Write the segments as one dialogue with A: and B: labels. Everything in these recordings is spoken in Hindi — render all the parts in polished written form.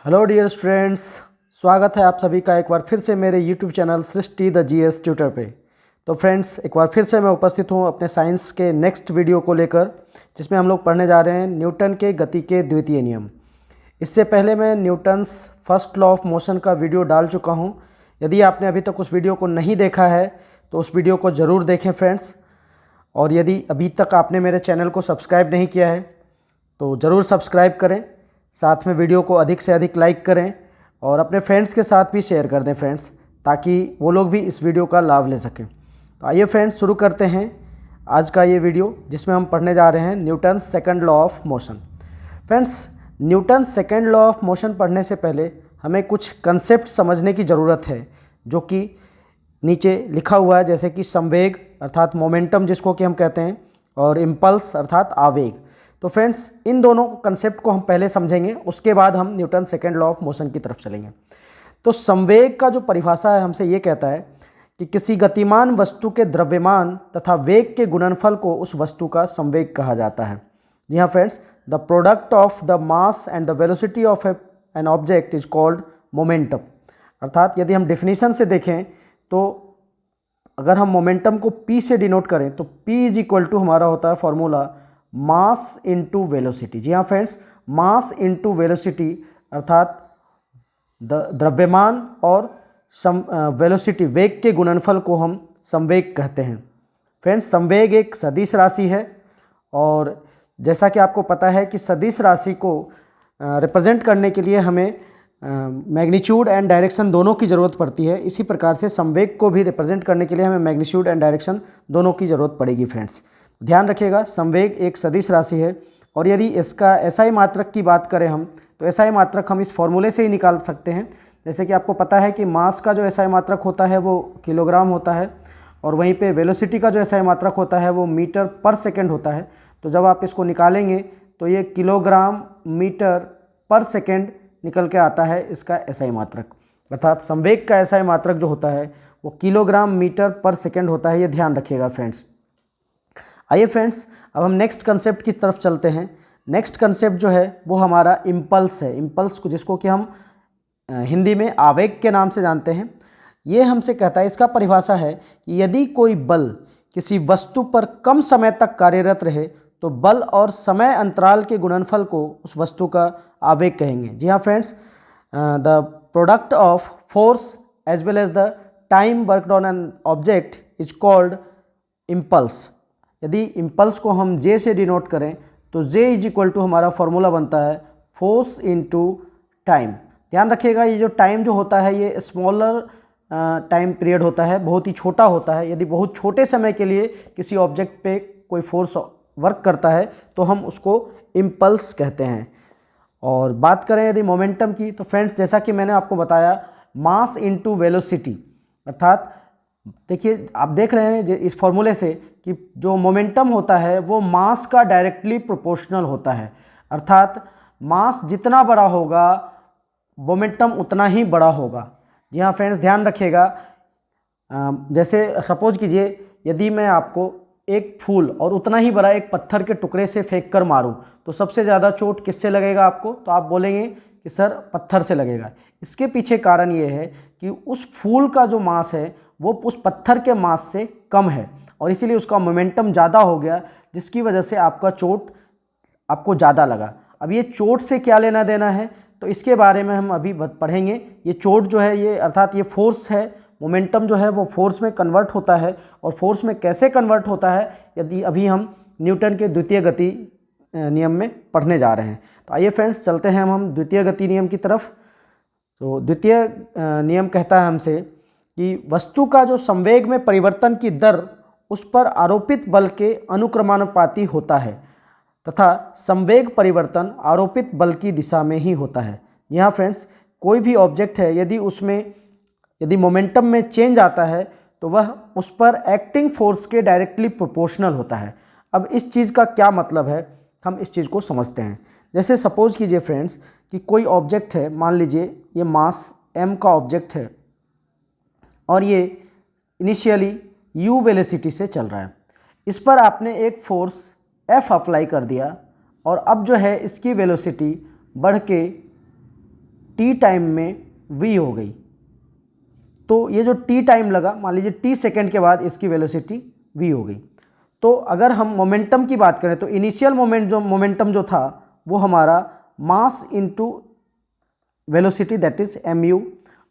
A: हेलो डियर स्टूडेंट्स, स्वागत है आप सभी का एक बार फिर से मेरे YouTube channel Srishti the GS tutor पे। तो फ्रेंड्स, एक बार फिर से मैं उपस्थित हूँ अपने साइंस के नेक्स्ट वीडियो को लेकर, जिसमें हम लोग पढ़ने जा रहे हैं न्यूटन के गति के द्वितीय नियम। इससे पहले मैं Newton's first law of motion का वीडियो डाल चुका हूँ। यदि आपने अभी तक उस वीडियो को नहीं देखा है तो उस वीडियो को ज़रूर देखें फ्रेंड्स। और यदि अभी तक आपने मेरे चैनल को सब्सक्राइब नहीं किया है तो ज़रूर सब्सक्राइब करें, साथ में वीडियो को अधिक से अधिक लाइक करें और अपने फ्रेंड्स के साथ भी शेयर कर दें फ्रेंड्स, ताकि वो लोग भी इस वीडियो का लाभ ले सकें। तो आइए फ्रेंड्स, शुरू करते हैं आज का ये वीडियो, जिसमें हम पढ़ने जा रहे हैं Newton second law of motion. Friends, Newton second law of motion पढ़ने से पहले हमें कुछ कंसेप्ट समझने की ज़रूरत है, जो कि नीचे लिखा हुआ है, जैसे कि संवेग अर्थात मोमेंटम जिसको कि हम कहते हैं, और इम्पल्स अर्थात आवेग। तो फ्रेंड्स, इन दोनों कंसेप्ट को हम पहले समझेंगे, उसके बाद हम Newton second law of motion की तरफ चलेंगे। तो संवेग का जो परिभाषा है हमसे ये कहता है कि किसी गतिमान वस्तु के द्रव्यमान तथा वेग के गुणनफल को उस वस्तु का संवेग कहा जाता है। जी हाँ friends, the product of the mass and the velocity of N object is called momentum. अर्थात यदि हम डिफिनीशन से देखें तो अगर हम मोमेंटम को P से डिनोट करें तो P इज इक्वल टू हमारा होता है फॉर्मूला मास इनटू वेलोसिटी। जी हाँ फ्रेंड्स, मास इनटू वेलोसिटी अर्थात द्रव्यमान और वेलोसिटी वेग के गुणनफल को हम संवेग कहते हैं। फ्रेंड्स, संवेग एक सदिश राशि है और जैसा कि आपको पता है कि सदिश राशि को रिप्रेजेंट करने के लिए हमें मैग्नीट्यूड एंड डायरेक्शन दोनों की ज़रूरत पड़ती है। इसी प्रकार से संवेग को भी रिप्रेजेंट करने के लिए हमें मैग्नीट्यूड एंड डायरेक्शन दोनों की ज़रूरत पड़ेगी। फ्रेंड्स, ध्यान रखिएगा, संवेग एक सदिश राशि है और यदि इसका एसआई मात्रक की बात करें हम, तो एसआई मात्रक हम इस फॉर्मूले से ही निकाल सकते हैं। जैसे कि आपको पता है कि मास का जो एसआई मात्रक होता है वो किलोग्राम होता है, और वहीं पे वेलोसिटी का जो एसआई मात्रक होता है वो मीटर पर सेकेंड होता है। तो जब आप इसको निकालेंगे तो ये किलोग्राम मीटर पर सेकेंड निकल के आता है इसका एसआई मात्रक। अर्थात संवेग का एसआई मात्रक जो होता है वो किलोग्राम मीटर पर सेकेंड होता है, ये ध्यान रखिएगा फ्रेंड्स। आइए फ्रेंड्स, अब हम नेक्स्ट कंसेप्ट की तरफ चलते हैं। नेक्स्ट कंसेप्ट जो है वो हमारा इम्पल्स है। इम्पल्स को जिसको कि हम हिंदी में आवेग के नाम से जानते हैं, ये हमसे कहता है, इसका परिभाषा है कि यदि कोई बल किसी वस्तु पर कम समय तक कार्यरत रहे तो बल और समय अंतराल के गुणनफल को उस वस्तु का आवेग कहेंगे। जी हाँ friends, the product of force as well as the time worked on an object is called impulse. यदि इम्पल्स को हम J से डिनोट करें तो J इज इक्वल टू हमारा फॉर्मूला बनता है फोर्स इनटू टाइम। ध्यान रखिएगा, ये जो टाइम जो होता है ये स्मॉलर टाइम पीरियड होता है, बहुत ही छोटा होता है। यदि बहुत छोटे समय के लिए किसी ऑब्जेक्ट पे कोई फोर्स वर्क करता है तो हम उसको इम्पल्स कहते हैं। और बात करें यदि मोमेंटम की, तो फ्रेंड्स जैसा कि मैंने आपको बताया, मास इनटू वेलोसिटी। अर्थात देखिए, आप देख रहे हैं इस फॉर्मूले से कि जो मोमेंटम होता है वो मास का डायरेक्टली प्रोपोर्शनल होता है। अर्थात मास जितना बड़ा होगा मोमेंटम उतना ही बड़ा होगा। जी हाँ फ्रेंड्स, ध्यान रखिएगा, जैसे सपोज कीजिए यदि मैं आपको एक फूल और उतना ही बड़ा एक पत्थर के टुकड़े से फेंक कर मारूं तो सबसे ज़्यादा चोट किससे लगेगा आपको? तो आप बोलेंगे कि सर पत्थर से लगेगा। इसके पीछे कारण ये है कि उस फूल का जो मास है वो उस पत्थर के मास से कम है और इसीलिए उसका मोमेंटम ज़्यादा हो गया, जिसकी वजह से आपका चोट आपको ज़्यादा लगा। अब ये चोट से क्या लेना देना है, तो इसके बारे में हम अभी पढ़ेंगे। ये चोट जो है ये अर्थात ये फोर्स है, मोमेंटम जो है वो फोर्स में कन्वर्ट होता है, और फोर्स में कैसे कन्वर्ट होता है यदि अभी हम न्यूटन के द्वितीय गति नियम में पढ़ने जा रहे हैं। तो आइए फ्रेंड्स, चलते हैं हम द्वितीय गति नियम की तरफ। तो द्वितीय नियम कहता है हमसे कि वस्तु का जो संवेग में परिवर्तन की दर उस पर आरोपित बल के अनुक्रमानुपाती होता है तथा संवेग परिवर्तन आरोपित बल की दिशा में ही होता है। यहाँ फ्रेंड्स, कोई भी ऑब्जेक्ट है यदि मोमेंटम में चेंज आता है तो वह उस पर एक्टिंग फोर्स के डायरेक्टली प्रोपोर्शनल होता है। अब इस चीज़ का क्या मतलब है, हम इस चीज़ को समझते हैं। जैसे सपोज कीजिए फ्रेंड्स कि कोई ऑब्जेक्ट है, मान लीजिए ये मास m का ऑब्जेक्ट है और ये इनिशियली u वेलोसिटी से चल रहा है। इस पर आपने एक फोर्स F अप्लाई कर दिया और अब जो है इसकी वेलोसिटी बढ़ के टी टाइम में वी हो गई। तो ये जो टी टाइम लगा, मान लीजिए टी सेकेंड के बाद इसकी वेलोसिटी वी हो गई। तो अगर हम मोमेंटम की बात करें तो इनिशियल मोमेंटम जो था वो हमारा mass into velocity that is mu,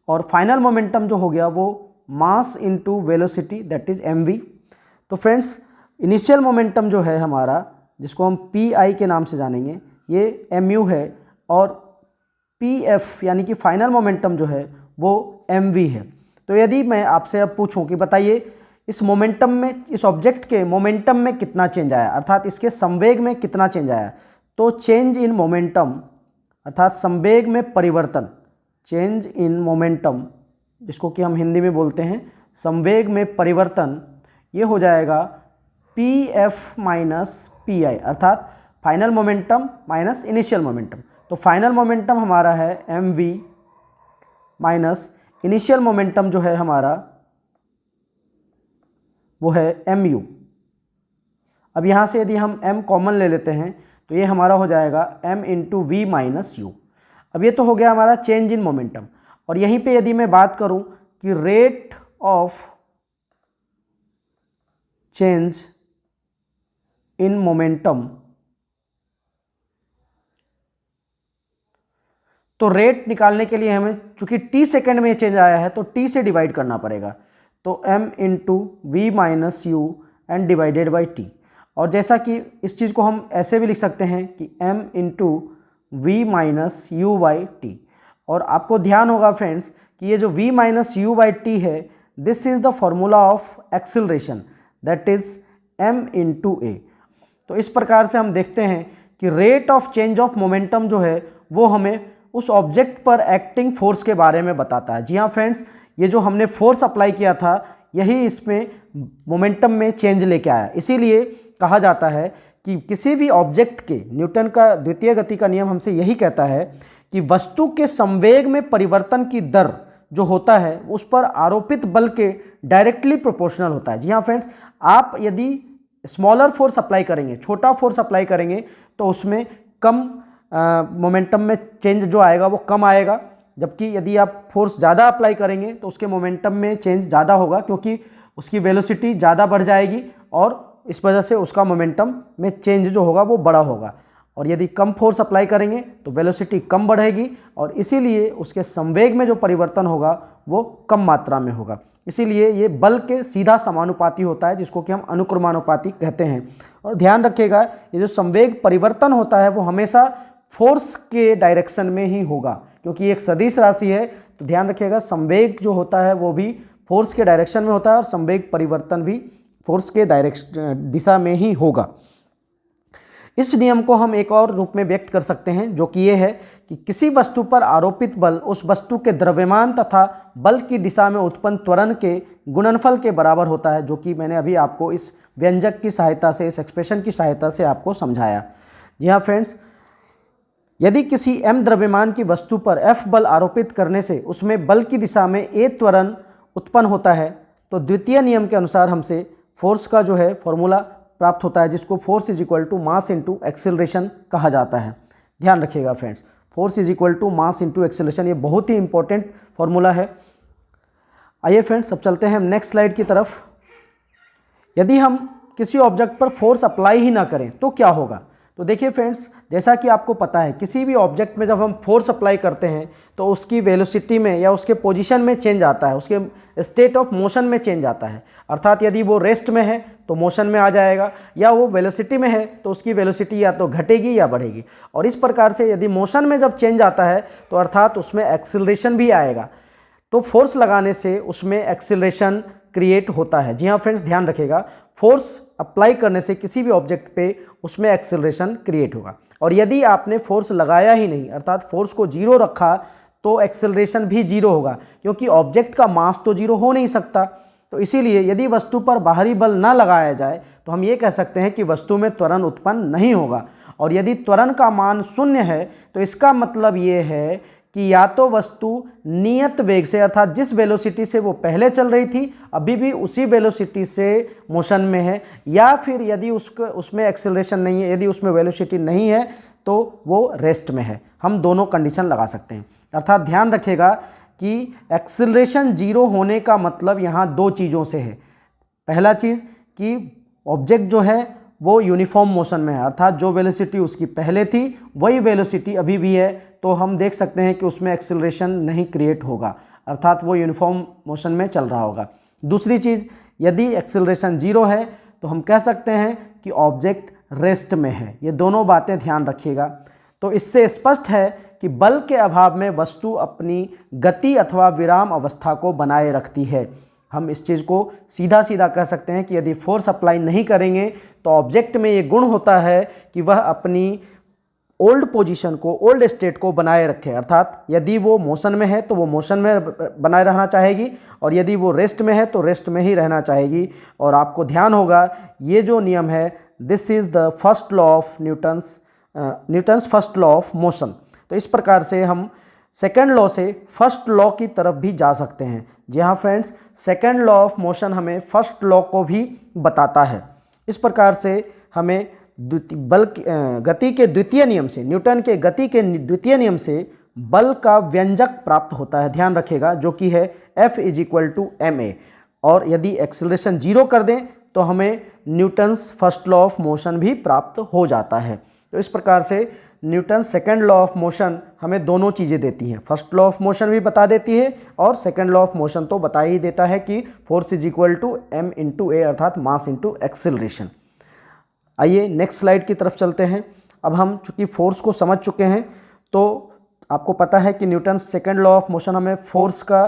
A: और फाइनल मोमेंटम जो हो गया वो mass into velocity that is mv। तो फ्रेंड्स इनिशियल मोमेंटम जो है हमारा, जिसको हम pi के नाम से जानेंगे, ये mu है, और pf यानी कि फाइनल मोमेंटम जो है वो mv है। तो यदि मैं आपसे अब पूछूं कि बताइए इस मोमेंटम में, इस ऑब्जेक्ट के मोमेंटम में कितना चेंज आया, अर्थात इसके संवेग में कितना चेंज आया, तो चेंज इन मोमेंटम अर्थात संवेग में परिवर्तन, चेंज इन मोमेंटम जिसको कि हम हिंदी में बोलते हैं संवेग में परिवर्तन, ये हो जाएगा pf माइनस पी आई, अर्थात final momentum minus initial momentum. तो फाइनल मोमेंटम हमारा है mv माइनस इनिशियल मोमेंटम जो है हमारा वो है mu। अब यहाँ से यदि हम m कॉमन ले लेते हैं तो ये हमारा हो जाएगा m into we minus U. अब ये तो हो गया हमारा चेंज इन मोमेंटम, और यहीं पे यदि मैं बात करूं कि rate of change in momentum, तो रेट निकालने के लिए हमें, चूंकि t सेकेंड में चेंज आया है तो t से डिवाइड करना पड़ेगा, तो m into we minus U and divided by T. और जैसा कि इस चीज़ को हम ऐसे भी लिख सकते हैं कि m into we minus u by T. और आपको ध्यान होगा फ्रेंड्स कि ये जो v minus u by t है, this is the formula of acceleration that is m into a. तो इस प्रकार से हम देखते हैं कि rate of change of momentum जो है वो हमें उस ऑब्जेक्ट पर एक्टिंग फोर्स के बारे में बताता है। जी हाँ फ्रेंड्स, ये जो हमने फोर्स अप्लाई किया था यही इसमें मोमेंटम में चेंज लेके आया। इसीलिए कहा जाता है कि किसी भी ऑब्जेक्ट के, न्यूटन का द्वितीय गति का नियम हमसे यही कहता है कि वस्तु के संवेग में परिवर्तन की दर जो होता है उस पर आरोपित बल के डायरेक्टली प्रोपोर्शनल होता है। जी हाँ फ्रेंड्स, आप यदि स्मॉलर फोर्स अप्लाई करेंगे, छोटा फोर्स अप्लाई करेंगे, तो उसमें कम मोमेंटम में चेंज जो आएगा वो कम आएगा, जबकि यदि आप फोर्स ज़्यादा अप्लाई करेंगे तो उसके मोमेंटम में चेंज ज़्यादा होगा, क्योंकि उसकी वेलोसिटी ज़्यादा बढ़ जाएगी और इस वजह से उसका मोमेंटम में चेंज जो होगा वो बड़ा होगा। और यदि कम फोर्स अप्लाई करेंगे तो वेलोसिटी कम बढ़ेगी और इसीलिए उसके संवेग में जो परिवर्तन होगा वो कम मात्रा में होगा। इसीलिए ये बल के सीधा समानुपाती होता है, जिसको कि हम अनुक्रमानुपाती कहते हैं। और ध्यान रखिएगा, ये जो संवेग परिवर्तन होता है वो हमेशा फोर्स के डायरेक्शन में ही होगा, क्योंकि एक सदिश राशि है। तो ध्यान रखिएगा, संवेग जो होता है वो भी फोर्स के डायरेक्शन में होता है और संवेग परिवर्तन भी फोर्स के दिशा में ही होगा। इस नियम को हम एक और रूप में व्यक्त कर सकते हैं, जो कि ये है कि किसी वस्तु पर आरोपित बल उस वस्तु के द्रव्यमान तथा बल की दिशा में उत्पन्न त्वरण के गुणनफल के बराबर होता है, जो कि मैंने अभी आपको इस व्यंजक की सहायता से, इस एक्सप्रेशन की सहायता से आपको समझाया। जी हाँ फ्रेंड्स, यदि किसी m द्रव्यमान की वस्तु पर F बल आरोपित करने से उसमें बल की दिशा में A त्वरण उत्पन्न होता है, तो द्वितीय नियम के अनुसार हमसे फोर्स का जो है फॉर्मूला प्राप्त होता है, जिसको force is equal to mass into acceleration कहा जाता है। ध्यान रखिएगा friends, force is equal to mass into acceleration, ये बहुत ही इंपॉर्टेंट फॉर्मूला है। आइए फ्रेंड्स, अब चलते हैं हम नेक्स्ट स्लाइड की तरफ। यदि हम किसी ऑब्जेक्ट पर फोर्स अप्लाई ही ना करें तो क्या होगा? तो देखिए फ्रेंड्स, जैसा कि आपको पता है किसी भी ऑब्जेक्ट में जब हम फोर्स अप्लाई करते हैं तो उसकी वेलोसिटी में या उसके पोजीशन में चेंज आता है, उसके स्टेट ऑफ मोशन में चेंज आता है। अर्थात यदि वो रेस्ट में है तो मोशन में आ जाएगा, या वो वेलोसिटी में है तो उसकी वेलोसिटी या तो घटेगी या बढ़ेगी। और इस प्रकार से यदि मोशन में जब चेंज आता है तो अर्थात उसमें एक्सीलरेशन भी आएगा। तो फोर्स लगाने से उसमें एक्सीलरेशन क्रिएट होता है। जी हाँ फ्रेंड्स, ध्यान रखिएगा, फोर्स अप्लाई करने से किसी भी ऑब्जेक्ट पे उसमें एक्सेलरेशन क्रिएट होगा। और यदि आपने फोर्स लगाया ही नहीं, अर्थात फोर्स को जीरो रखा, तो एक्सेलरेशन भी जीरो होगा, क्योंकि ऑब्जेक्ट का मास तो जीरो हो नहीं सकता। तो इसीलिए यदि वस्तु पर बाहरी बल ना लगाया जाए तो हम ये कह सकते हैं कि वस्तु में त्वरण उत्पन्न नहीं होगा। और यदि त्वरण का मान शून्य है तो इसका मतलब ये है कि या तो वस्तु नियत वेग से, अर्थात जिस वेलोसिटी से वो पहले चल रही थी अभी भी उसी वेलोसिटी से मोशन में है, या फिर यदि उसमें एक्सेलरेशन नहीं है, यदि उसमें वेलोसिटी नहीं है तो वो रेस्ट में है। हम दोनों कंडीशन लगा सकते हैं। अर्थात ध्यान रखिएगा कि एक्सेलरेशन 0 होने का मतलब यहाँ दो चीज़ों से है। पहला चीज़ कि ऑब्जेक्ट जो है वो यूनिफॉर्म मोशन में है, अर्थात जो वेलोसिटी उसकी पहले थी वही वेलोसिटी अभी भी है, तो हम देख सकते हैं कि उसमें एक्सेलरेशन नहीं क्रिएट होगा, अर्थात वो यूनिफॉर्म मोशन में चल रहा होगा। दूसरी चीज़, यदि एक्सेलरेशन 0 है तो हम कह सकते हैं कि ऑब्जेक्ट रेस्ट में है। ये दोनों बातें ध्यान रखिएगा। तो इससे स्पष्ट है कि बल के अभाव में वस्तु अपनी गति अथवा विराम अवस्था को बनाए रखती है। हम इस चीज़ को सीधा सीधा कह सकते हैं कि यदि फोर्स अप्लाई नहीं करेंगे तो ऑब्जेक्ट में ये गुण होता है कि वह अपनी ओल्ड पोजीशन को, ओल्ड स्टेट को बनाए रखे, अर्थात यदि वो मोशन में है तो वो मोशन में बनाए रहना चाहेगी, और यदि वो रेस्ट में है तो रेस्ट में ही रहना चाहेगी। और आपको ध्यान होगा ये जो नियम है, this is the first law of Newton's first law of motion. तो इस प्रकार से हम सेकेंड लॉ से फर्स्ट लॉ की तरफ भी जा सकते हैं। जी हाँ friends, second law of motion हमें फर्स्ट लॉ को भी बताता है। इस प्रकार से हमें गति के द्वितीय नियम से, न्यूटन के गति के द्वितीय नियम से बल का व्यंजक प्राप्त होता है, ध्यान रखिएगा, जो कि है F = ma। और यदि एक्सेलरेशन 0 कर दें तो हमें Newton's first law of motion भी प्राप्त हो जाता है। तो इस प्रकार से Newton second law of motion हमें दोनों चीज़ें देती हैं, फर्स्ट लॉ ऑफ मोशन भी बता देती है और सेकेंड लॉ ऑफ मोशन तो बता ही देता है कि फोर्स = m × a, अर्थात मास × एक्सेलरेशन। आइए नेक्स्ट स्लाइड की तरफ चलते हैं। अब हम चूंकि फोर्स को समझ चुके हैं तो आपको पता है कि Newton second law of motion हमें फोर्स का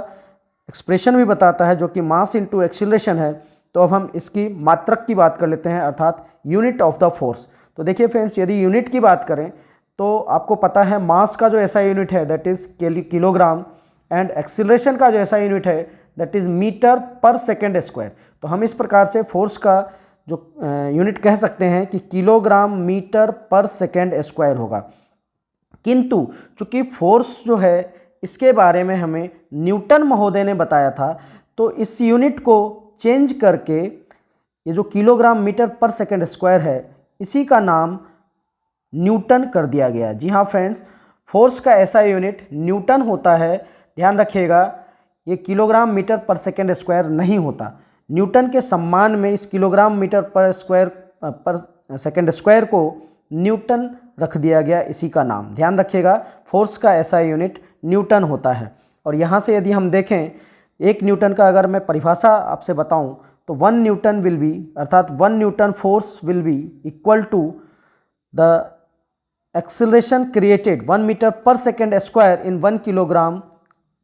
A: एक्सप्रेशन भी बताता है, जो कि मास × एक्सेलरेशन है। तो अब हम इसकी मात्रक की बात कर लेते हैं, अर्थात यूनिट ऑफ द फोर्स। तो देखिए फ्रेंड्स, यदि यूनिट की बात करें तो आपको पता है मास का जो ऐसा यूनिट है that is kilogram, and acceleration का जो ऐसा यूनिट है दैट इज़ मीटर/सेकंड²। तो हम इस प्रकार से फोर्स का जो यूनिट कह सकते हैं कि किलोग्राम मीटर/सेकंड² होगा। किंतु चूँकि फोर्स जो है इसके बारे में हमें न्यूटन महोदय ने बताया था, तो इस यूनिट को चेंज करके ये जो किलोग्राम मीटर/सेकंड² है इसी का नाम न्यूटन कर दिया गया। जी हाँ फ्रेंड्स, फोर्स का ऐसा यूनिट न्यूटन होता है। ध्यान रखिएगा, ये किलोग्राम मीटर/सेकंड² नहीं होता। न्यूटन के सम्मान में इस किलोग्राम मीटर/सेकंड² को न्यूटन रख दिया गया, इसी का नाम। ध्यान रखिएगा, फोर्स का ऐसा यूनिट न्यूटन होता है। और यहाँ से यदि हम देखें, एक न्यूटन का अगर मैं परिभाषा आपसे बताऊं तो 1 न्यूटन विल बी, अर्थात 1 newton force will be equal to the acceleration created 1 metre per second squared in 1 kilogram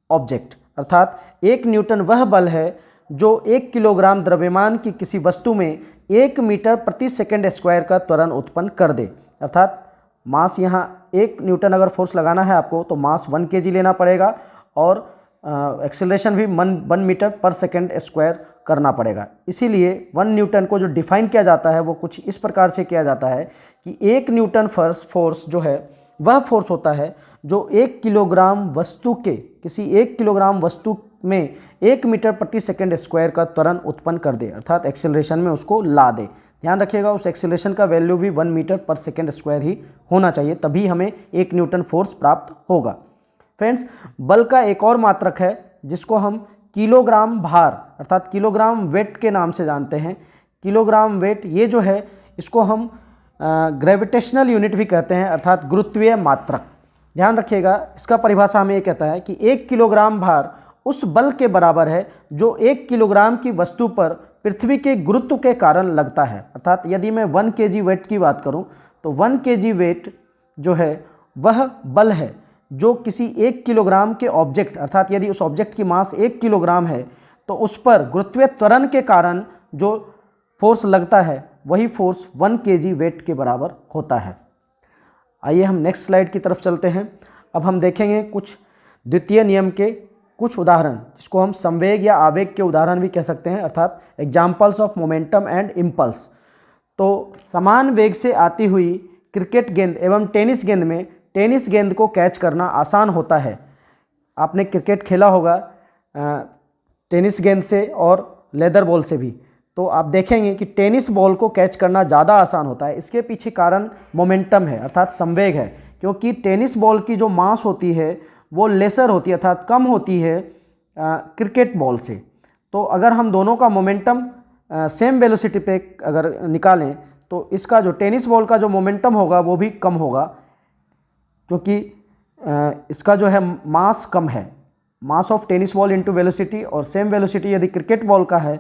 A: object. अर्थात 1 न्यूटन वह बल है जो 1 किलोग्राम द्रव्यमान की किसी वस्तु में 1 मीटर/सेकंड² का त्वरण उत्पन्न कर दे। अर्थात मास, यहाँ 1 न्यूटन अगर फोर्स लगाना है आपको तो मास 1 kg लेना पड़ेगा और एक्सेलरेशन भी 1 मीटर/सेकंड² करना पड़ेगा। इसीलिए 1 न्यूटन को जो डिफाइन किया जाता है वो कुछ इस प्रकार से किया जाता है कि 1 न्यूटन फोर्स जो है वह फोर्स होता है जो 1 किलोग्राम वस्तु के, किसी 1 किलोग्राम वस्तु में 1 मीटर/सेकंड² का त्वरण उत्पन्न कर दे, अर्थात एक्सेलरेशन में उसको ला दे। ध्यान रखिएगा, उस एक्सेलरेशन का वैल्यू भी 1 मीटर/सेकंड² ही होना चाहिए, तभी हमें 1 न्यूटन फोर्स प्राप्त होगा। फ्रेंड्स, बल का एक और मात्रक है जिसको हम किलोग्राम भार, अर्थात किलोग्राम वेट के नाम से जानते हैं। किलोग्राम वेट, ये जो है इसको हम ग्रेविटेशनल यूनिट भी कहते हैं, अर्थात गुरुत्वीय मात्रक। ध्यान रखिएगा, इसका परिभाषा हमें ये कहता है कि 1 किलोग्राम भार उस बल के बराबर है जो 1 किलोग्राम की वस्तु पर पृथ्वी के गुरुत्व के कारण लगता है। अर्थात यदि मैं 1 kg वेट की बात करूं तो 1 kg वेट जो है वह बल है जो किसी 1 किलोग्राम के ऑब्जेक्ट, अर्थात यदि उस ऑब्जेक्ट की मास 1 किलोग्राम है तो उस पर गुरुत्वीय त्वरण के कारण जो फोर्स लगता है वही फोर्स 1 kg वेट के बराबर होता है। आइए हम नेक्स्ट स्लाइड की तरफ चलते हैं। अब हम देखेंगे कुछ द्वितीय नियम के कुछ उदाहरण, जिसको हम संवेग या आवेग के उदाहरण भी कह सकते हैं, अर्थात examples of momentum and impulse. तो समान वेग से आती हुई क्रिकेट गेंद एवं टेनिस गेंद में टेनिस गेंद को कैच करना आसान होता है। आपने क्रिकेट खेला होगा टेनिस गेंद से और लेदर बॉल से भी। तो आप देखेंगे कि टेनिस बॉल को कैच करना ज़्यादा आसान होता है। इसके पीछे कारण मोमेंटम है, अर्थात संवेग है, क्योंकि टेनिस बॉल की जो मास होती है वो लेसर होती है, अर्थात कम होती है क्रिकेट बॉल से। तो अगर हम दोनों का मोमेंटम सेम वेलोसिटी पे अगर निकालें तो इसका जो टेनिस बॉल का जो मोमेंटम होगा वो भी कम होगा, क्योंकि इसका जो है मास कम है। Mass of tennis ball into velocity, और सेम वेलोसिटी यदि क्रिकेट बॉल का है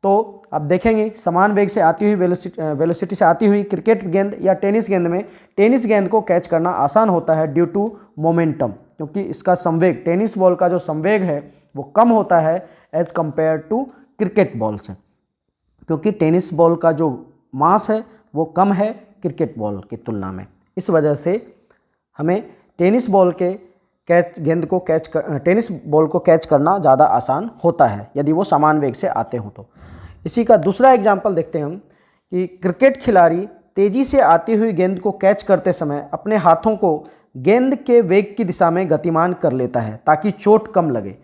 A: तो आप देखेंगे समान वेग से आती हुई वेलोसिटी से आती हुई क्रिकेट गेंद या टेनिस गेंद में टेनिस गेंद को कैच करना आसान होता है ड्यू टू मोमेंटम, क्योंकि इसका संवेग, टेनिस बॉल का जो संवेग है वो कम होता है as compare to cricket ball से, क्योंकि टेनिस बॉल का जो मास है वो कम है क्रिकेट बॉल की तुलना में। इस वजह से हमें टेनिस बॉल को कैच करना ज़्यादा आसान होता है यदि वो समान वेग से आते हों तो। इसी का दूसरा एग्जाम्पल देखते हैं हम कि क्रिकेट खिलाड़ी तेज़ी से आती हुई गेंद को कैच करते समय अपने हाथों को गेंद के वेग की दिशा में गतिमान कर लेता है ताकि चोट कम लगे।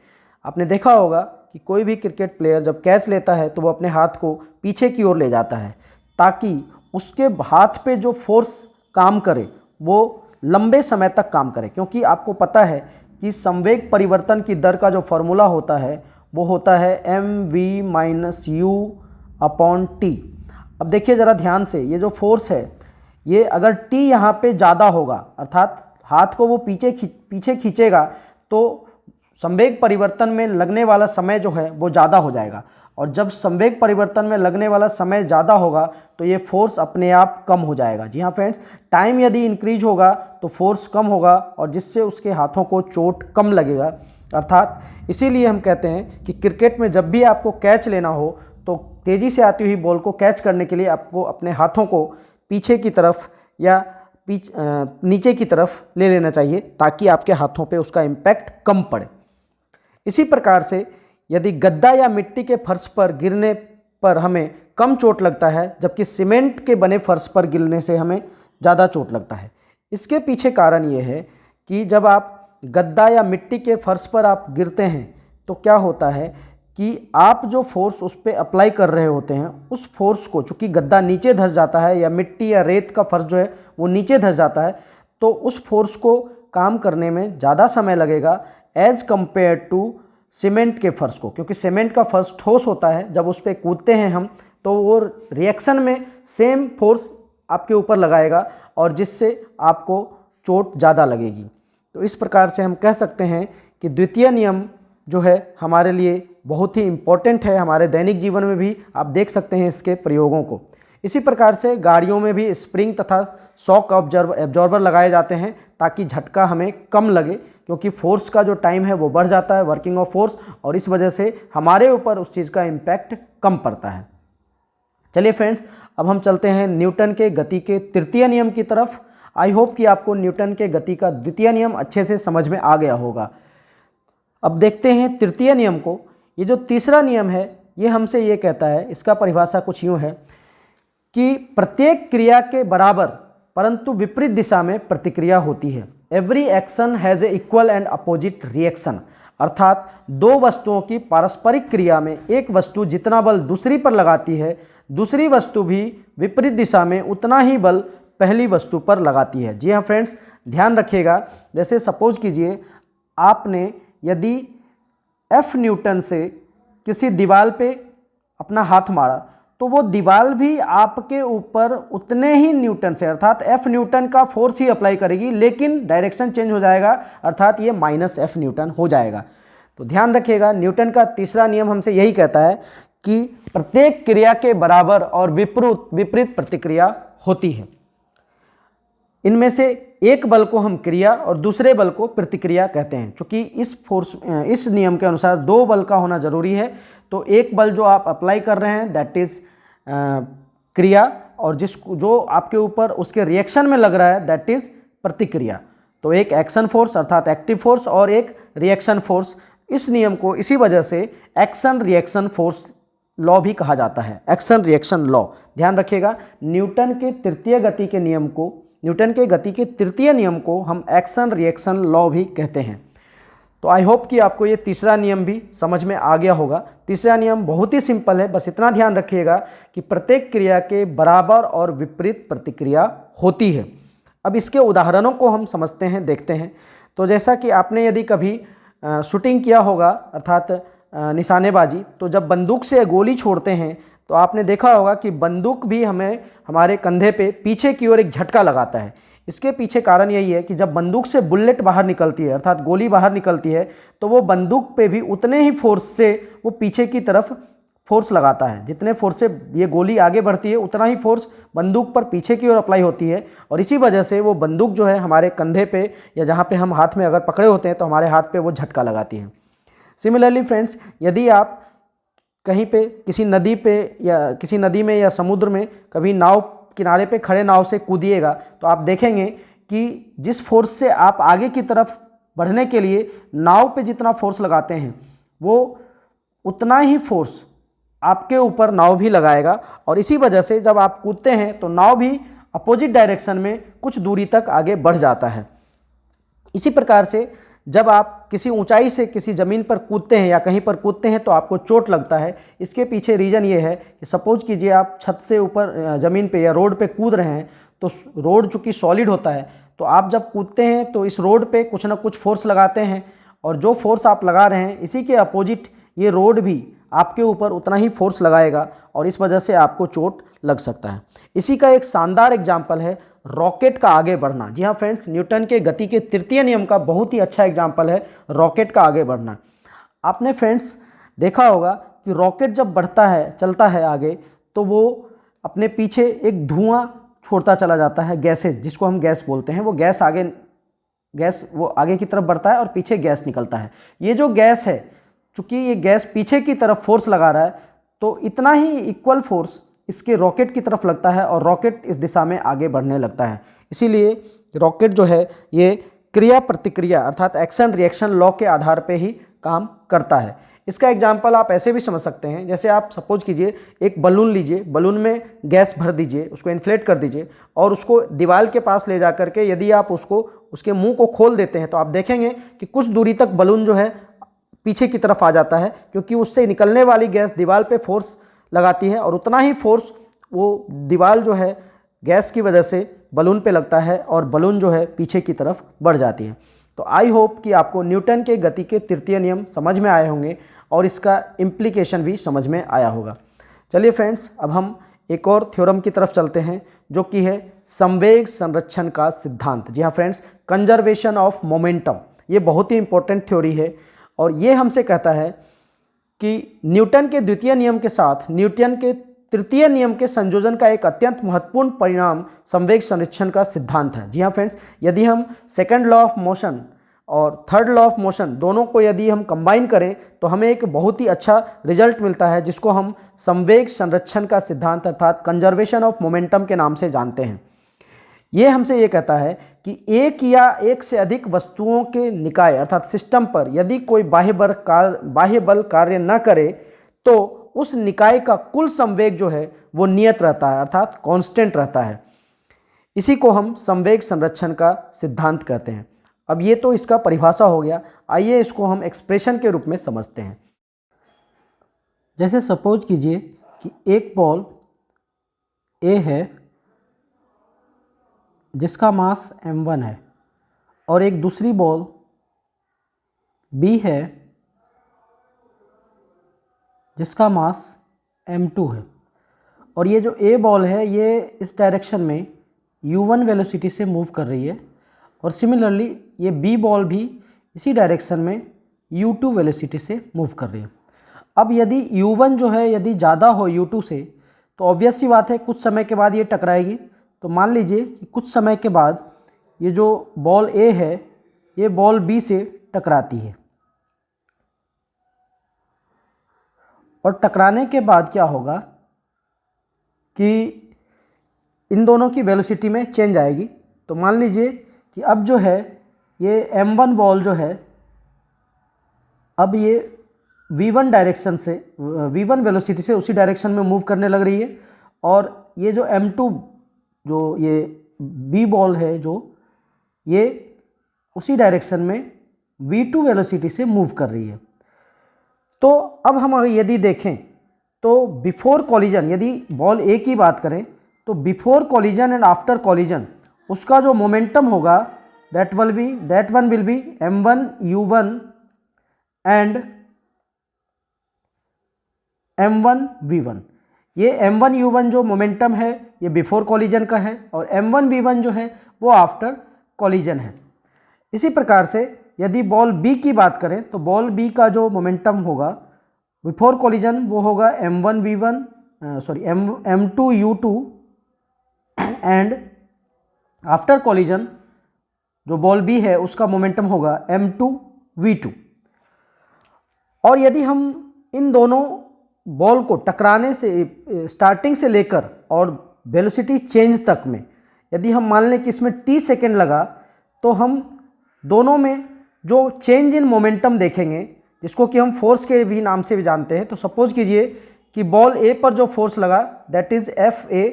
A: आपने देखा होगा कि कोई भी क्रिकेट प्लेयर जब कैच लेता है तो वो अपने हाथ को पीछे की ओर ले जाता है ताकि उसके हाथ पे जो फोर्स काम करे वो लंबे समय तक काम करे, क्योंकि आपको पता है कि संवेग परिवर्तन की दर का जो फॉर्मूला होता है वो होता है mv-u/t। अब देखिए ज़रा ध्यान से, ये जो फोर्स है ये अगर t यहाँ पे ज़्यादा होगा, अर्थात हाथ को वो पीछे खींचेगा तो संवेग परिवर्तन में लगने वाला समय जो है वो ज़्यादा हो जाएगा, और जब संवेग परिवर्तन में लगने वाला समय ज़्यादा होगा तो ये फोर्स अपने आप कम हो जाएगा। जी हाँ फ्रेंड्स, टाइम यदि इंक्रीज होगा तो फोर्स कम होगा और जिससे उसके हाथों को चोट कम लगेगा। अर्थात इसीलिए हम कहते हैं कि क्रिकेट में जब भी आपको कैच लेना हो तो तेज़ी से आती हुई बॉल को कैच करने के लिए आपको अपने हाथों को पीछे की तरफ या नीचे की तरफ ले लेना चाहिए ताकि आपके हाथों पे उसका इम्पैक्ट कम पड़े। इसी प्रकार से यदि गद्दा या मिट्टी के फर्श पर गिरने पर हमें कम चोट लगता है, जबकि सीमेंट के बने फर्श पर गिरने से हमें ज़्यादा चोट लगता है। इसके पीछे कारण ये है कि जब आप गद्दा या मिट्टी के फर्श पर आप गिरते हैं तो क्या होता है कि आप जो फोर्स उस पर अप्लाई कर रहे होते हैं उस फोर्स को, चूँकि गद्दा नीचे धंस जाता है या मिट्टी या रेत का फर्श जो है वो नीचे धंस जाता है, तो उस फोर्स को काम करने में ज़्यादा समय लगेगा एज़ कम्पेयर टू सीमेंट के फर्श को, क्योंकि सीमेंट का फर्श ठोस होता है। जब उस पर कूदते हैं हम तो वो रिएक्शन में सेम फोर्स आपके ऊपर लगाएगा और जिससे आपको चोट ज़्यादा लगेगी। तो इस प्रकार से हम कह सकते हैं कि द्वितीय नियम जो है हमारे लिए बहुत ही इम्पोर्टेंट है। हमारे दैनिक जीवन में भी आप देख सकते हैं इसके प्रयोगों को। इसी प्रकार से गाड़ियों में भी स्प्रिंग तथा शॉक एब्जॉर्बर लगाए जाते हैं ताकि झटका हमें कम लगे, क्योंकि फोर्स का जो टाइम है वो बढ़ जाता है, वर्किंग ऑफ फोर्स, और इस वजह से हमारे ऊपर उस चीज़ का इम्पैक्ट कम पड़ता है। चलिए फ्रेंड्स, अब हम चलते हैं न्यूटन के गति के तृतीय नियम की तरफ। आई होप कि आपको न्यूटन के गति का द्वितीय नियम अच्छे से समझ में आ गया होगा। अब देखते हैं तृतीय नियम को। ये जो तीसरा नियम है ये हमसे ये कहता है, इसका परिभाषा कुछ यूँ है कि प्रत्येक क्रिया के बराबर परंतु विपरीत दिशा में प्रतिक्रिया होती है। Every action has a equal and opposite reaction. अर्थात दो वस्तुओं की पारस्परिक क्रिया में एक वस्तु जितना बल दूसरी पर लगाती है, दूसरी वस्तु भी विपरीत दिशा में उतना ही बल पहली वस्तु पर लगाती है। जी हाँ फ्रेंड्स, ध्यान रखिएगा। जैसे सपोज कीजिए आपने यदि F न्यूटन से किसी दीवार पे अपना हाथ मारा तो वो दीवार भी आपके ऊपर उतने ही न्यूटन से, अर्थात F न्यूटन का फोर्स ही अप्लाई करेगी, लेकिन डायरेक्शन चेंज हो जाएगा, अर्थात ये -F न्यूटन हो जाएगा। तो ध्यान रखिएगा, न्यूटन का तीसरा नियम हमसे यही कहता है कि प्रत्येक क्रिया के बराबर और विपरीत प्रतिक्रिया होती है। इनमें से एक बल को हम क्रिया और दूसरे बल को प्रतिक्रिया कहते हैं। चूँकि इस नियम के अनुसार दो बल का होना जरूरी है, तो एक बल जो आप अप्लाई कर रहे हैं दैट इज़ क्रिया, और जो आपके ऊपर उसके रिएक्शन में लग रहा है दैट इज़ प्रतिक्रिया। तो एक एक्शन फोर्स अर्थात एक्टिव फोर्स और एक रिएक्शन फोर्स। इस नियम को इसी वजह से एक्शन रिएक्शन फोर्स लॉ भी कहा जाता है, एक्शन रिएक्शन लॉ। ध्यान रखिएगा, न्यूटन के गति के तृतीय नियम को हम एक्शन रिएक्शन लॉ भी कहते हैं। तो आई होप कि आपको ये तीसरा नियम भी समझ में आ गया होगा। तीसरा नियम बहुत ही सिंपल है, बस इतना ध्यान रखिएगा कि प्रत्येक क्रिया के बराबर और विपरीत प्रतिक्रिया होती है। अब इसके उदाहरणों को हम समझते हैं, देखते हैं। तो जैसा कि आपने यदि कभी शूटिंग किया होगा अर्थात निशानेबाजी, तो जब बंदूक से गोली छोड़ते हैं तो आपने देखा होगा कि बंदूक भी हमें हमारे कंधे पे पीछे की ओर एक झटका लगाता है। इसके पीछे कारण यही है कि जब बंदूक से बुलेट बाहर निकलती है अर्थात गोली बाहर निकलती है तो वो बंदूक पे भी उतने ही फोर्स से वो पीछे की तरफ फोर्स लगाता है। जितने फोर्स से ये गोली आगे बढ़ती है उतना ही फोर्स बंदूक पर पीछे की ओर अप्लाई होती है, और इसी वजह से वो बंदूक जो है हमारे कंधे पे या जहाँ पे हम हाथ में अगर पकड़े होते हैं तो हमारे हाथ पे वो झटका लगाती है। सिमिलरली फ्रेंड्स, यदि आप कहीं पे किसी नदी पे या किसी नदी में या समुद्र में कभी नाव किनारे पे खड़े नाव से कूदिएगा तो आप देखेंगे कि जिस फोर्स से आप आगे की तरफ बढ़ने के लिए नाव पे जितना फोर्स लगाते हैं वो उतना ही फोर्स आपके ऊपर नाव भी लगाएगा, और इसी वजह से जब आप कूदते हैं तो नाव भी अपोजिट डायरेक्शन में कुछ दूरी तक आगे बढ़ जाता है। इसी प्रकार से जब आप किसी ऊंचाई से किसी ज़मीन पर कूदते हैं या कहीं पर कूदते हैं तो आपको चोट लगता है। इसके पीछे रीज़न ये है कि सपोज कीजिए आप छत से ऊपर ज़मीन पे या रोड पे कूद रहे हैं, तो रोड चूँकि सॉलिड होता है तो आप जब कूदते हैं तो इस रोड पे कुछ ना कुछ फोर्स लगाते हैं, और जो फोर्स आप लगा रहे हैं इसी के अपोजिट ये रोड भी आपके ऊपर उतना ही फोर्स लगाएगा, और इस वजह से आपको चोट लग सकता है। इसी का एक शानदार एग्जाम्पल है रॉकेट का आगे बढ़ना। जी हाँ फ्रेंड्स, न्यूटन के गति के तृतीय नियम का बहुत ही अच्छा एग्जाम्पल है रॉकेट का आगे बढ़ना। आपने फ्रेंड्स देखा होगा कि रॉकेट जब बढ़ता है, चलता है आगे, तो वो अपने पीछे एक धुआं छोड़ता चला जाता है, गैसेज जिसको हम गैस बोलते हैं। वो गैस वो आगे की तरफ बढ़ता है और पीछे गैस निकलता है। ये जो गैस है, चूँकि ये गैस पीछे की तरफ फोर्स लगा रहा है तो इतना ही इक्वल फोर्स इसके रॉकेट की तरफ लगता है और रॉकेट इस दिशा में आगे बढ़ने लगता है। इसीलिए रॉकेट जो है ये क्रिया प्रतिक्रिया अर्थात एक्शन रिएक्शन लॉ के आधार पे ही काम करता है। इसका एग्जाम्पल आप ऐसे भी समझ सकते हैं, जैसे आप सपोज कीजिए एक बलून लीजिए, बलून में गैस भर दीजिए, उसको इन्फ्लेट कर दीजिए और उसको दीवार के पास ले जा करके यदि आप उसके मुंह को खोल देते हैं तो आप देखेंगे कि कुछ दूरी तक बलून जो है पीछे की तरफ आ जाता है, क्योंकि उससे निकलने वाली गैस दीवार पे फोर्स लगाती है और उतना ही फोर्स वो दीवार जो है गैस की वजह से बलून पे लगता है और बलून जो है पीछे की तरफ बढ़ जाती है। तो आई होप कि आपको न्यूटन के गति के तृतीय नियम समझ में आए होंगे और इसका इम्प्लीकेशन भी समझ में आया होगा। चलिए फ्रेंड्स, अब हम एक और थ्योरम की तरफ चलते हैं जो कि है संवेग संरक्षण का सिद्धांत। जी हाँ फ्रेंड्स, कंजर्वेशन ऑफ मोमेंटम। ये बहुत ही इंपॉर्टेंट थ्योरी है और ये हमसे कहता है कि न्यूटन के द्वितीय नियम के साथ न्यूटन के तृतीय नियम के संयोजन का एक अत्यंत महत्वपूर्ण परिणाम संवेग संरक्षण का सिद्धांत है। जी हाँ फ्रेंड्स, यदि हम सेकंड लॉ ऑफ मोशन और थर्ड लॉ ऑफ मोशन दोनों को यदि हम कंबाइन करें तो हमें एक बहुत ही अच्छा रिजल्ट मिलता है जिसको हम संवेग संरक्षण का सिद्धांत अर्थात कंजर्वेशन ऑफ मोमेंटम के नाम से जानते हैं। ये हमसे ये कहता है कि एक या एक से अधिक वस्तुओं के निकाय अर्थात सिस्टम पर यदि कोई बाह्य बल कार्य न करे तो उस निकाय का कुल संवेग जो है वो नियत रहता है अर्थात कांस्टेंट रहता है। इसी को हम संवेग संरक्षण का सिद्धांत कहते हैं। अब ये तो इसका परिभाषा हो गया, आइए इसको हम एक्सप्रेशन के रूप में समझते हैं। जैसे सपोज कीजिए कि एक बॉल ए है जिसका मास m1 है और एक दूसरी बॉल b है जिसका मास m2 है, और ये जो a बॉल है ये इस डायरेक्शन में u1 वेलोसिटी से मूव कर रही है और सिमिलरली ये b बॉल भी इसी डायरेक्शन में u2 वेलोसिटी से मूव कर रही है। अब यदि u1 जो है यदि ज़्यादा हो u2 से तो ऑब्वियस सी बात है कुछ समय के बाद ये टकराएगी। तो मान लीजिए कि कुछ समय के बाद ये जो बॉल ए है ये बॉल बी से टकराती है और टकराने के बाद क्या होगा कि इन दोनों की वेलोसिटी में चेंज आएगी। तो मान लीजिए कि अब जो है ये m1 बॉल जो है अब ये v1 डायरेक्शन से v1 वेलोसिटी से उसी डायरेक्शन में मूव करने लग रही है और ये जो m2 जो ये b बॉल है जो ये उसी डायरेक्शन में v2 वेलोसिटी से मूव कर रही है। तो अब हम यदि देखें तो बिफोर कॉलिजन, यदि बॉल ए की बात करें तो before collision and after collision उसका जो मोमेंटम होगा that one will be m1 u1 and m1 v1। ये m1 u1 जो मोमेंटम है ये बिफोर कॉलिजन का है और m1 v1 जो है वो आफ्टर कॉलिजन है। इसी प्रकार से यदि बॉल बी की बात करें तो बॉल बी का जो मोमेंटम होगा बिफोर कॉलिजन वो होगा m1 v1 m2 u2 and after collision जो बॉल बी है उसका मोमेंटम होगा m2 v2। और यदि हम इन दोनों बॉल को टकराने से स्टार्टिंग से लेकर और वेलोसिटी चेंज तक में यदि हम मान लें कि इसमें t सेकेंड लगा तो हम दोनों में जो चेंज इन मोमेंटम देखेंगे जिसको कि हम फोर्स के भी नाम से भी जानते हैं। तो सपोज कीजिए कि बॉल ए पर जो फोर्स लगा that is Fa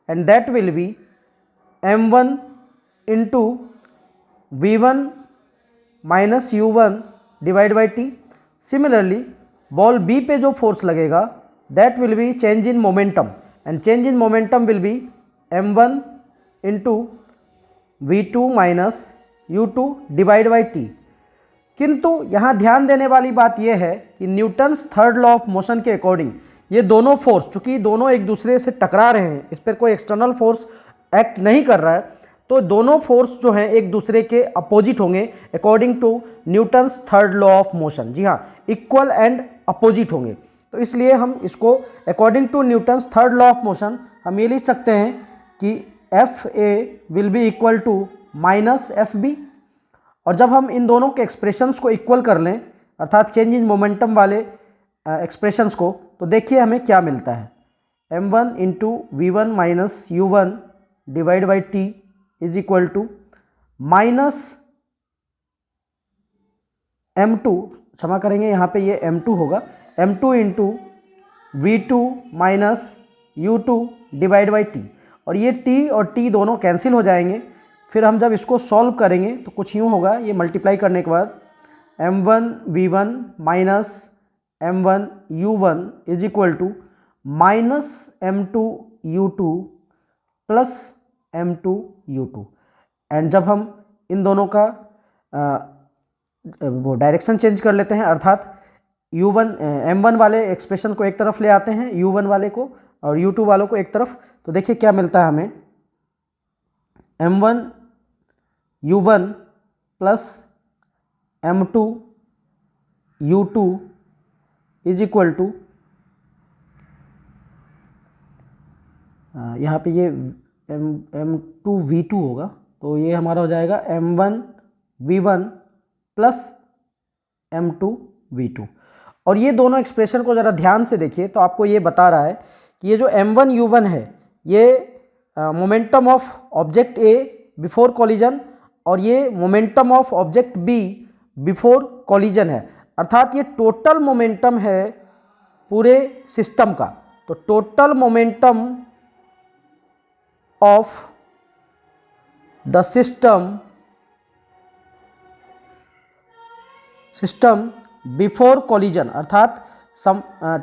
A: and that will be m1 into v1 minus u1 divide by t। Similarly ball B पे जो फोर्स लगेगा that will be change in momentum and change in momentum will be m1 into v2 minus u2 divide by t। किंतु यहाँ ध्यान देने वाली बात यह है कि Newton's third law of motion के अकॉर्डिंग ये दोनों फोर्स, चूंकि दोनों एक दूसरे से टकरा रहे हैं, इस पर कोई एक्सटर्नल फोर्स एक्ट नहीं कर रहा है, तो दोनों फोर्स जो हैं एक दूसरे के अपोजिट होंगे according to Newton's third law of motion. जी हाँ, इक्वल एंड अपोजिट होंगे। तो इसलिए हम इसको according to Newton's third law of motion हम ये लिख सकते हैं कि Fa will be equal to minus Fb। और जब हम इन दोनों के एक्सप्रेशंस को इक्वल कर लें अर्थात चेंज इन मोमेंटम वाले एक्सप्रेशंस को, तो देखिए हमें क्या मिलता है m1 into v1 minus u1 divide by t is equal to minus m2, क्षमा करेंगे यहाँ पे ये m2 होगा, m2 into v2 minus u2 divide by t। और ये t और t दोनों कैंसिल हो जाएंगे। फिर हम जब इसको सॉल्व करेंगे तो कुछ यूँ होगा, ये मल्टीप्लाई करने के बाद m1 v1 minus m1 u1 is equal to minus m2 u2 plus m2 u2। And जब हम इन दोनों का वो डायरेक्शन चेंज कर लेते हैं अर्थात u1 m1 वाले एक्सप्रेशन को एक तरफ ले आते हैं u1 वाले को और u2 वालों को एक तरफ, तो देखिए क्या मिलता है हमें m1 u1 plus m2 u2 is equal to, यहाँ पे ये m2 v2 होगा, तो ये हमारा हो जाएगा m1 v1 plus m2 v2। और ये दोनों एक्सप्रेशन को ज़रा ध्यान से देखिए तो आपको ये बता रहा है कि ये जो m1 u1 है ये momentum of object A before collision और ये momentum of object B before collision है, अर्थात ये टोटल मोमेंटम है पूरे सिस्टम का। तो total momentum of the system before collision अर्थात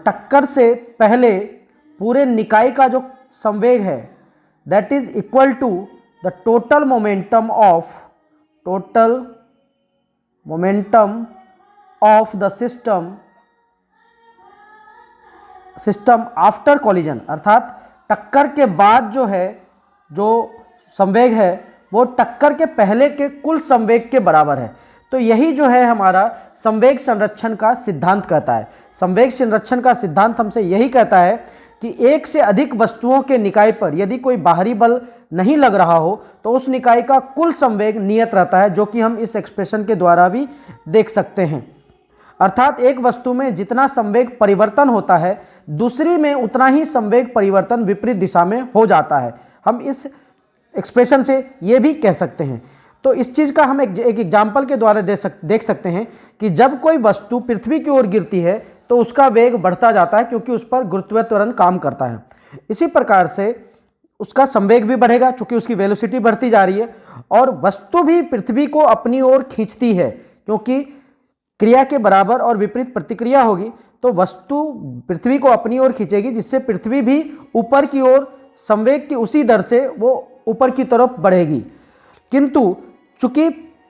A: टक्कर से पहले पूरे निकाय का जो संवेग है that is equal to the total momentum of the system after collision, अर्थात टक्कर के बाद जो है जो संवेग है वो टक्कर के पहले के कुल संवेग के बराबर है। तो यही जो है हमारा संवेग संरक्षण का सिद्धांत कहता है। संवेग संरक्षण का सिद्धांत हमसे यही कहता है कि एक से अधिक वस्तुओं के निकाय पर यदि कोई बाहरी बल नहीं लग रहा हो तो उस निकाय का कुल संवेग नियत रहता है, जो कि हम इस एक्सप्रेशन के द्वारा भी देख सकते हैं। अर्थात एक वस्तु में जितना संवेग परिवर्तन होता है दूसरी में उतना ही संवेग परिवर्तन विपरीत दिशा में हो जाता है। हम इस एक्सप्रेशन से ये भी कह सकते हैं। तो इस चीज़ का हम एक एग्जाम्पल के द्वारा देख सकते हैं कि जब कोई वस्तु पृथ्वी की ओर गिरती है तो उसका वेग बढ़ता जाता है क्योंकि उस पर गुरुत्वाकर्षण त्वरण काम करता है। इसी प्रकार से उसका संवेग भी बढ़ेगा क्योंकि उसकी वेलोसिटी बढ़ती जा रही है और वस्तु भी पृथ्वी को अपनी ओर खींचती है क्योंकि क्रिया के बराबर और विपरीत प्रतिक्रिया होगी तो वस्तु पृथ्वी को अपनी ओर खींचेगी, जिससे पृथ्वी भी ऊपर की ओर संवेग की उसी दर से वो ऊपर की तरफ बढ़ेगी। किंतु चूंकि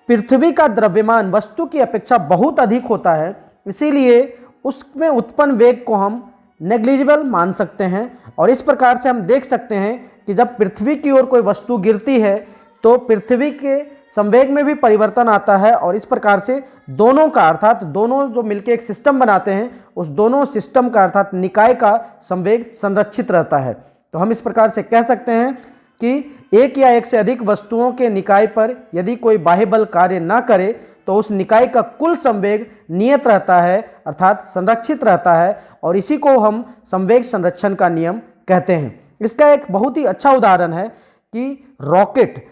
A: पृथ्वी का द्रव्यमान वस्तु की अपेक्षा बहुत अधिक होता है, इसीलिए उसमें उत्पन्न वेग को हम नेग्लिजिबल मान सकते हैं। और इस प्रकार से हम देख सकते हैं कि जब पृथ्वी की ओर कोई वस्तु गिरती है तो पृथ्वी के संवेग में भी परिवर्तन आता है, और इस प्रकार से दोनों का अर्थात दोनों जो मिलकर एक सिस्टम बनाते हैं उस दोनों सिस्टम का अर्थात निकाय का संवेग संरक्षित रहता है। तो हम इस प्रकार से कह सकते हैं कि एक या एक से अधिक वस्तुओं के निकाय पर यदि कोई बाह्य बल कार्य ना करे तो उस निकाय का कुल संवेग नियत रहता है अर्थात संरक्षित रहता है, और इसी को हम संवेग संरक्षण का नियम कहते हैं। इसका एक बहुत ही अच्छा उदाहरण है कि रॉकेट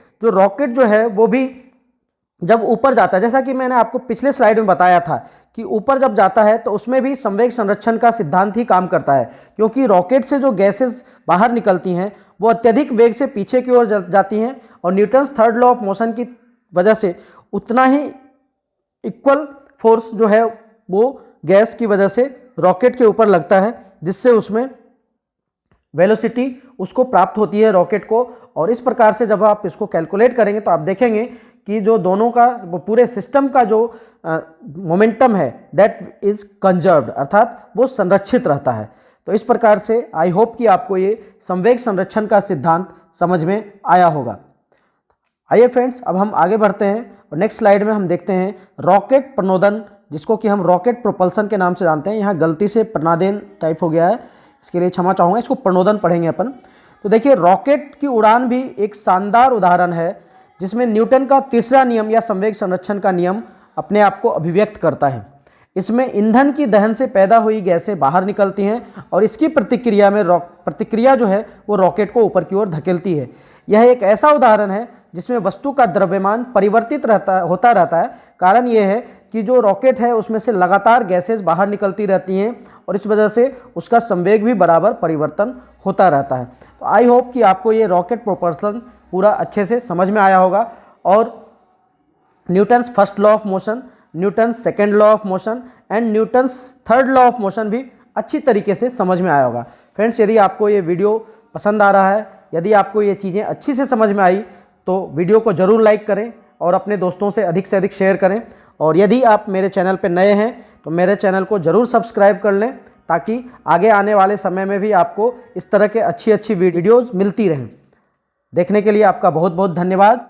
A: जो है वो भी जब ऊपर जाता है, जैसा कि मैंने आपको पिछले स्लाइड में बताया था कि ऊपर जब जाता है तो उसमें भी संवेग संरक्षण का सिद्धांत ही काम करता है, क्योंकि रॉकेट से जो गैसेस बाहर निकलती हैं वो अत्यधिक वेग से पीछे की ओर जाती हैं, और Newton's third law of motion की वजह से उतना ही इक्वल फोर्स जो है वो गैस की वजह से रॉकेट के ऊपर लगता है, जिससे उसमें वेलोसिटी उसको प्राप्त होती है रॉकेट को। और इस प्रकार से जब आप इसको कैलकुलेट करेंगे तो आप देखेंगे कि जो दोनों का वो पूरे सिस्टम का जो मोमेंटम है दैट इज कंजर्व्ड अर्थात वो संरक्षित रहता है। तो इस प्रकार से आई होप कि आपको ये संवेग संरक्षण का सिद्धांत समझ में आया होगा। आइए फ्रेंड्स, अब हम आगे बढ़ते हैं और नेक्स्ट स्लाइड में हम देखते हैं रॉकेट प्रणोदन, जिसको कि हम रॉकेट प्रोपल्सन के नाम से जानते हैं। यहाँ गलती से प्रणादेन टाइप हो गया है, इसके लिए क्षमा चाहूँगा, इसको प्रणोदन पढ़ेंगे अपन। तो देखिए रॉकेट की उड़ान भी एक शानदार उदाहरण है जिसमें न्यूटन का तीसरा नियम या संवेग संरक्षण का नियम अपने आप को अभिव्यक्त करता है। इसमें ईंधन की दहन से पैदा हुई गैसें बाहर निकलती हैं और इसकी प्रतिक्रिया जो है वो रॉकेट को ऊपर की ओर धकेलती है। यह एक ऐसा उदाहरण है जिसमें वस्तु का द्रव्यमान परिवर्तित होता रहता है। कारण यह है कि जो रॉकेट है उसमें से लगातार गैसेस बाहर निकलती रहती हैं और इस वजह से उसका संवेग भी बराबर परिवर्तन होता रहता है। तो आई होप कि आपको ये रॉकेट प्रोपल्सन पूरा अच्छे से समझ में आया होगा और Newton's first law of motion, Newton's second law of motion and Newton's third law of motion भी अच्छी तरीके से समझ में आया होगा। फ्रेंड्स, यदि आपको ये वीडियो पसंद आ रहा है, यदि आपको ये चीज़ें अच्छी से समझ में आई तो वीडियो को ज़रूर लाइक करें और अपने दोस्तों से अधिक शेयर करें। और यदि आप मेरे चैनल पर नए हैं तो मेरे चैनल को ज़रूर सब्सक्राइब कर लें ताकि आगे आने वाले समय में भी आपको इस तरह के अच्छी वीडियोज़ मिलती रहें। देखने के लिए आपका बहुत बहुत धन्यवाद।